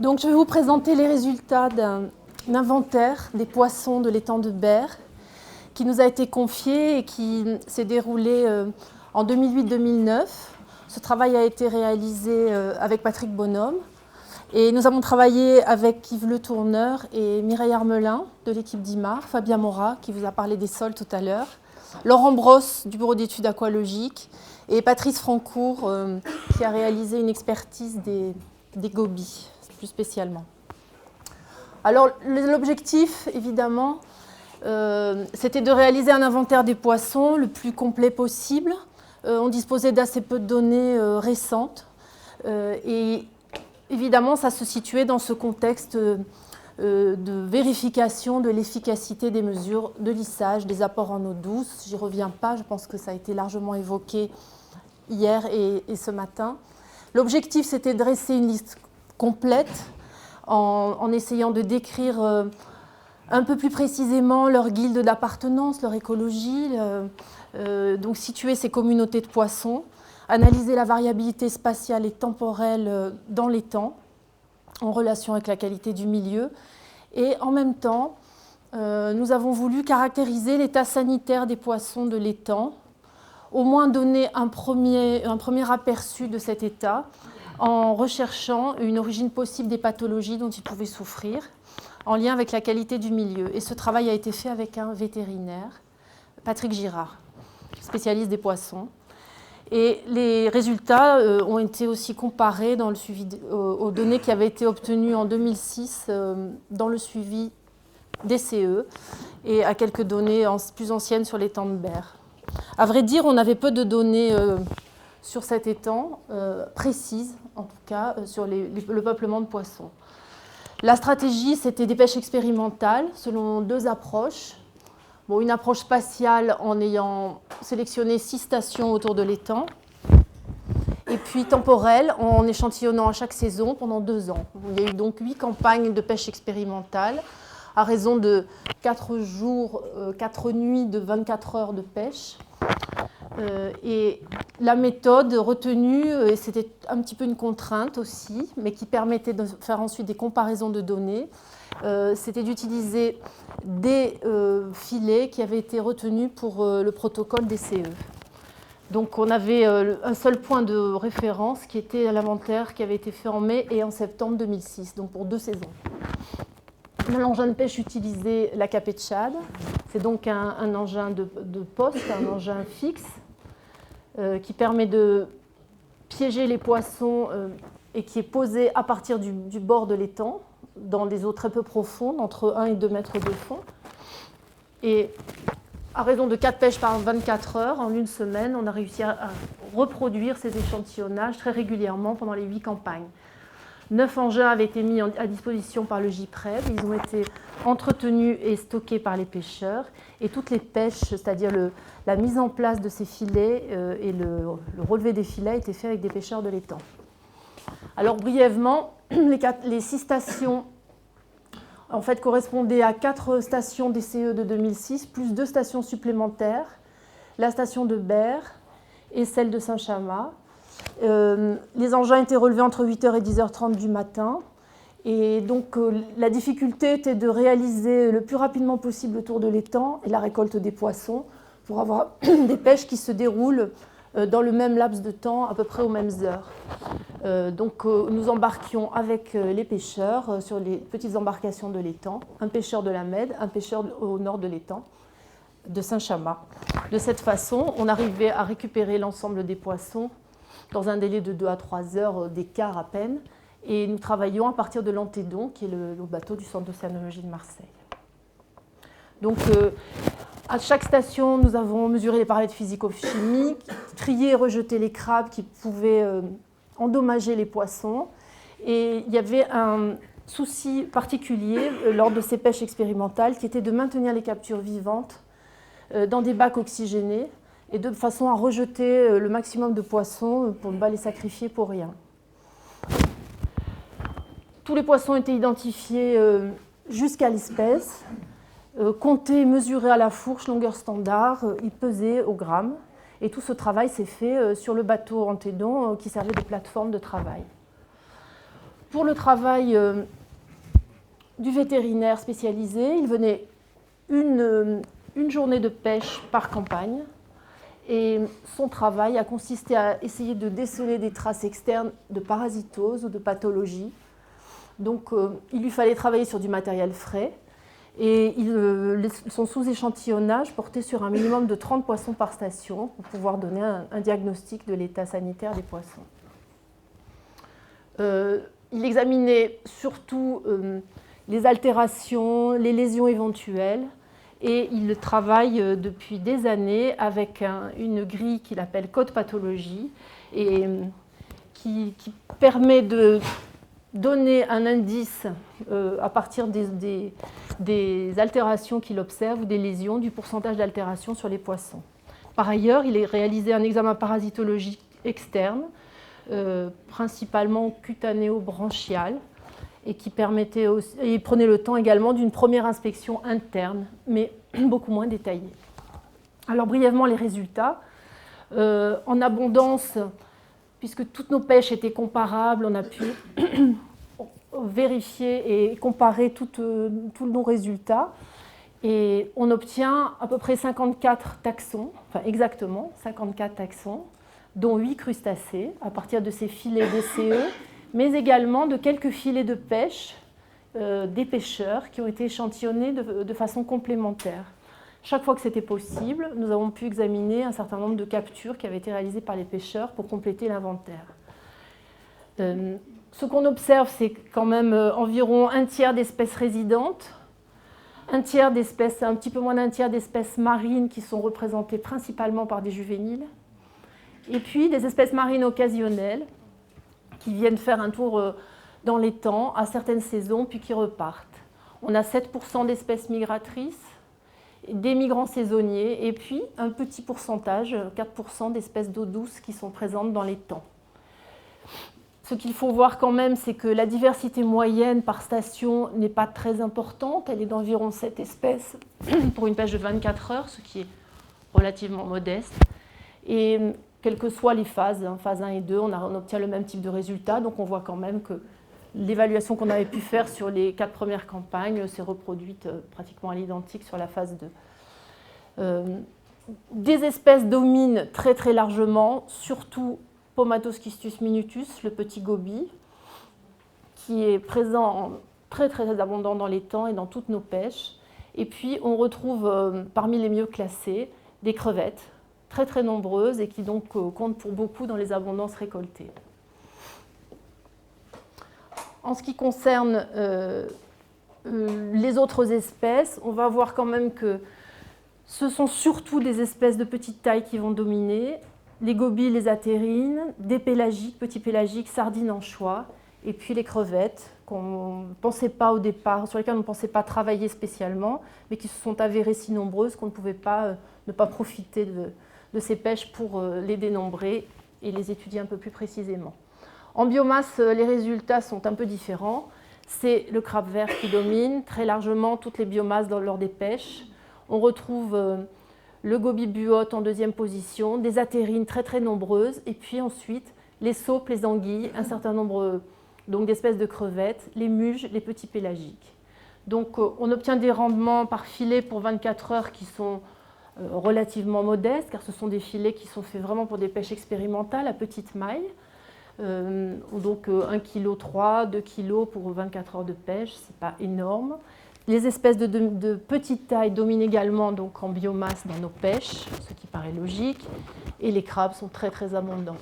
Donc, je vais vous présenter les résultats d'un inventaire des poissons de l'étang de Berre qui nous a été confié et qui s'est déroulé en 2008-2009. Ce travail a été réalisé avec Patrick Bonhomme et nous avons travaillé avec Yves Le Tourneur et Mireille Armelin de l'équipe d'IMAR, Fabien Morat qui vous a parlé des sols tout à l'heure, Laurent Brosse du bureau d'études aqualogiques et Patrice Francourt qui a réalisé une expertise des gobies, plus spécialement. Alors l'objectif, évidemment, c'était de réaliser un inventaire des poissons le plus complet possible. On disposait d'assez peu de données récentes et évidemment, ça se situait dans ce contexte de vérification de l'efficacité des mesures de lissage, des apports en eau douce. J'y reviens pas, je pense que ça a été largement évoqué hier et ce matin. L'objectif, c'était de dresser une liste complète en essayant de décrire un peu plus précisément leur guilde d'appartenance, leur écologie, donc situer ces communautés de poissons, analyser la variabilité spatiale et temporelle dans l'étang en relation avec la qualité du milieu. Et en même temps, nous avons voulu caractériser l'état sanitaire des poissons de l'étang, au moins donner un premier aperçu de cet état en recherchant une origine possible des pathologies dont ils pouvaient souffrir en lien avec la qualité du milieu. Et ce travail a été fait avec un vétérinaire, Patrick Girard, spécialiste des poissons. Et les résultats ont été aussi comparés dans le suivi aux données qui avaient été obtenues en 2006 dans le suivi des CE et à quelques données plus anciennes sur l'étang de Berre. À vrai dire, on avait peu de données sur cet étang, précises en tout cas, sur le peuplement de poissons. La stratégie, c'était des pêches expérimentales selon deux approches. Bon, une approche spatiale en ayant sélectionné 6 stations autour de l'étang, et puis temporelle en échantillonnant à chaque saison pendant 2 ans. Il y a eu donc 8 campagnes de pêche expérimentale à raison de 4 jours, 4 nuits de 24 heures de pêche. Et la méthode retenue, et c'était un petit peu une contrainte aussi, mais qui permettait de faire ensuite des comparaisons de données, c'était d'utiliser des filets qui avaient été retenus pour le protocole des CE. Donc on avait un seul point de référence qui était l'inventaire qui avait été fait en mai et en septembre 2006, donc pour 2 saisons. L'engin de pêche utilisait la capée de Tchad. C'est donc un engin de poste, un engin fixe qui permet de piéger les poissons et qui est posé à partir du bord de l'étang, dans des eaux très peu profondes, entre 1 et 2 mètres de fond. Et à raison de 4 pêches par 24 heures, en une semaine, on a réussi à reproduire ces échantillonnages très régulièrement pendant les 8 campagnes. 9 engins avaient été mis à disposition par le JPREV, ils ont été entretenus et stockés par les pêcheurs, et toutes les pêches, c'est-à-dire la mise en place de ces filets et le relevé des filets, étaient faits avec des pêcheurs de l'étang. Alors brièvement, les 6 stations en fait, correspondaient à 4 stations des CE de 2006, plus 2 stations supplémentaires, la station de Berre et celle de Saint-Chamas. Les engins étaient relevés entre 8h et 10h30 du matin. Et donc, la difficulté était de réaliser le plus rapidement possible le tour de l'étang et la récolte des poissons pour avoir des pêches qui se déroulent dans le même laps de temps, à peu près aux mêmes heures. Donc, nous embarquions avec les pêcheurs sur les petites embarcations de l'étang, un pêcheur de la Mède, un pêcheur au nord de l'étang, de Saint-Chamas. De cette façon, on arrivait à récupérer l'ensemble des poissons dans un délai de 2 à 3 heures d'écart à peine. Et nous travaillions à partir de l'Antédon, qui est le bateau du Centre d'océanologie de Marseille. Donc, à chaque station, nous avons mesuré les paramètres physico-chimiques, trié et rejeté les crabes qui pouvaient endommager les poissons. Et il y avait un souci particulier lors de ces pêches expérimentales qui était de maintenir les captures vivantes dans des bacs oxygénés et de façon à rejeter le maximum de poissons pour ne pas les sacrifier pour rien. Tous les poissons étaient identifiés jusqu'à l'espèce, comptés et mesurés à la fourche, longueur standard, ils pesaient au gramme. Et tout ce travail s'est fait sur le bateau Antédon qui servait de plateforme de travail. pour le travail du vétérinaire spécialisé, il venait une journée de pêche par campagne. Et son travail a consisté à essayer de déceler des traces externes de parasitose ou de pathologie. Donc, il lui fallait travailler sur du matériel frais. Et son sous-échantillonnage portait sur un minimum de 30 poissons par station pour pouvoir donner un diagnostic de l'état sanitaire des poissons. Il examinait surtout les altérations, les lésions éventuelles, et il travaille depuis des années avec une grille qu'il appelle code pathologie et qui permet de donner un indice à partir des altérations qu'il observe ou des lésions, du pourcentage d'altération sur les poissons. Par ailleurs, il a réalisé un examen parasitologique externe, principalement cutanéo-branchial, et qui permettait aussi, et prenait le temps également d'une première inspection interne, mais beaucoup moins détaillée. Alors brièvement les résultats. En abondance, puisque toutes nos pêches étaient comparables, on a pu vérifier et comparer tous nos résultats. Et on obtient à peu près 54 taxons, enfin exactement 54 taxons, dont 8 crustacés, à partir de ces filets DCE, mais également de quelques filets de pêche des pêcheurs qui ont été échantillonnés de façon complémentaire. Chaque fois que c'était possible, nous avons pu examiner un certain nombre de captures qui avaient été réalisées par les pêcheurs pour compléter l'inventaire. Ce qu'on observe, c'est quand même environ un tiers d'espèces résidentes, un tiers d'espèces, un petit peu moins d'un tiers d'espèces marines qui sont représentées principalement par des juvéniles, et puis des espèces marines occasionnelles qui viennent faire un tour dans l'étang à certaines saisons, puis qui repartent. On a 7% d'espèces migratrices, des migrants saisonniers, et puis un petit pourcentage, 4% d'espèces d'eau douce qui sont présentes dans l'étang. Ce qu'il faut voir quand même, c'est que la diversité moyenne par station n'est pas très importante. Elle est d'environ 7 espèces pour une pêche de 24 heures, ce qui est relativement modeste. Et quelles que soient les phases, phase 1 et 2, on obtient le même type de résultat. Donc on voit quand même que l'évaluation qu'on avait pu faire sur les 4 premières campagnes s'est reproduite pratiquement à l'identique sur la phase 2. Des espèces dominent très très largement, surtout Pomatoschistus minutus, le petit goby, qui est présent très très abondant dans l'étang et dans toutes nos pêches. Et puis on retrouve parmi les mieux classés des crevettes, très très nombreuses et qui donc comptent pour beaucoup dans les abondances récoltées. En ce qui concerne les autres espèces, on va voir quand même que ce sont surtout des espèces de petite taille qui vont dominer, les gobies, les attérines, des pélagiques, petits pélagiques, sardines, anchois, et puis les crevettes qu'on ne pensait pas au départ, sur lesquelles on ne pensait pas travailler spécialement, mais qui se sont avérées si nombreuses qu'on ne pouvait pas ne pas profiter de ces pêches pour les dénombrer et les étudier un peu plus précisément. En biomasse, les résultats sont un peu différents. C'est le crabe vert qui domine très largement toutes les biomasses lors des pêches. On retrouve le goby buote en deuxième position, des attérines très très nombreuses, et puis ensuite les saupes, les anguilles, un certain nombre d'espèces de crevettes, les muges, les petits pélagiques. Donc on obtient des rendements par filet pour 24 heures qui sont relativement modestes, car ce sont des filets qui sont faits vraiment pour des pêches expérimentales à petite maille. Donc 1,3 kg, 2 kg pour 24 heures de pêche, ce n'est pas énorme. Les espèces de petite taille dominent également donc, en biomasse dans nos pêches, ce qui paraît logique, et les crabes sont très très abondants.